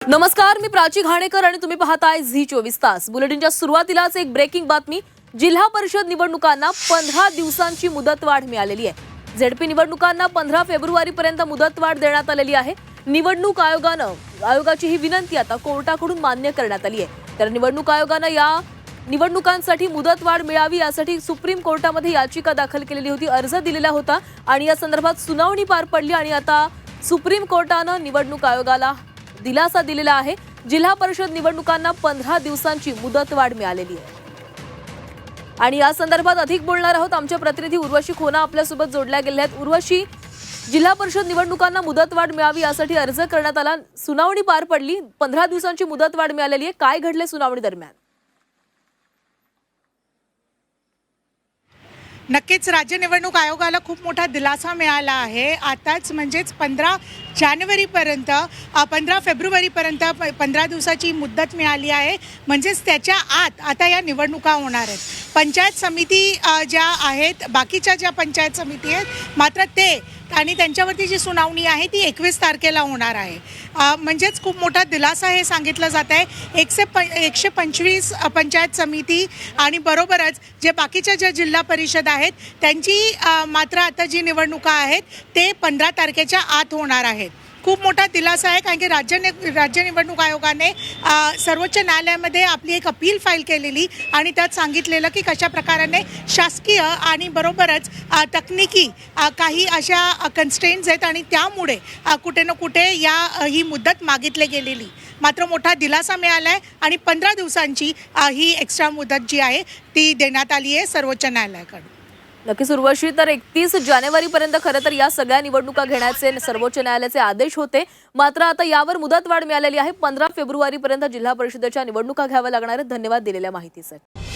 नमस्कार, मी प्राची घाणेकर आणि तुम्ही पाहताय झी 24 तास। बुलेटिनच्या सुरुवातीलाच एक ब्रेकिंग बातमी। जिल्हा परिषद निवडणुकांना 15 दिवसांची मुदतवाढ मिळालेली आहे। झेडपी निवडणुकांना 15 फेब्रुवारीपर्यंत मुदतवाढ देण्यात आलेली आहे। निवडणूक आयोगाची ही विनंती आता कोर्टाकडून मान्य करण्यात आली आहे। तर निवडणूक आयोगानं या निवडणुकांसाठी मुदतवाढ मिळावी यासाठी सुप्रीम कोर्टामध्ये याचिका दाखल केलेली होती, अर्ज दिलेला होता आणि या संदर्भात सुनावणी पार पडली आणि आता सुप्रीम कोर्टानं निवडणूक आयोगाला दिलासा दिलेला आहे। जिल्हा परिषद निवडणुकांना 15 दिवसांची मुदतवाढ मिळालेली आहे आणि या संदर्भात अधिक बोलणार आहोत। आमचे प्रतिनिधी उर्वशी खोना आपल्या सोबत जोडल्या गेल्या आहेत। उर्वशी, जिल्हा परिषद निवडणुकांना मुदतवाढ मिळावी यासाठी अर्ज करण्यात आला, सुनावणी पार पडली, 15 दिवसांची मुदतवाढ मिळालेली आहे, काय घडले सुनावणी दरम्यान? नक्कीच राज्य निवडणूक आयोगाला खूप मोठा दिलासा मिळाला आहे। आताच म्हणजेच 15 जानेवारीपर्यंत 15 फेब्रुवारीपर्यंत 15 दिवसाची मुदत मिळाली आहे। म्हणजेच त्याच्या आत आता या निवडणुका होणार आहेत। पंचायत समिती ज्या आहेत, बाकीच्या ज्या पंचायत समिती आहेत, मात्र ते आणि त्यांच्यावरती जी सुनावणी आहे ती 21 तारखेला होणार आहे। म्हणजेच खूप मोठा दिलासा हे सांगितलं जात आहे। 125 पंचायत समिती आणि बरोबरच जे बाकीच्या ज्या जिल्हा परिषद आहेत त्यांची मात्र आता जी निवडणुका आहेत ते 15 तारखेच्या आत होणार आहेत। खूप मोठा दिलासा आहे, कारण की राज्य निवडणूक आयोगाने सर्वोच्च न्यायालयामध्ये आपली एक अपील फाईल केलेली आणि त्यात सांगितलेलं की कशा प्रकाराने शासकीय आणि बरोबरच तकनिकी काही अशा कन्स्ट्रेंट्स आहेत आणि त्यामुळे कुठे ना कुठे ही मुदत मागितली गेलेली, मात्र मोठा दिलासा मिळाला आहे आणि 15 दिवसांची ही एक्स्ट्रा मुदत जी आहे ती देण्यात आली आहे सर्वोच्च न्यायालयाकडून। नक्कीच उर्वशी, तर 31 जानेवारीपर्यंत खरं तर या सगळ्या निवडणुका घेण्याचे सर्वोच्च न्यायालयाचे आदेश होते, मात्र आता यावर मुदतवाढ मिळालेली आहे। 15 फेब्रुवारीपर्यंत जिल्हा परिषदेच्या निवडणुका घ्याव्या लागणार आहेत। धन्यवाद दिलेल्या माहितीसाठी।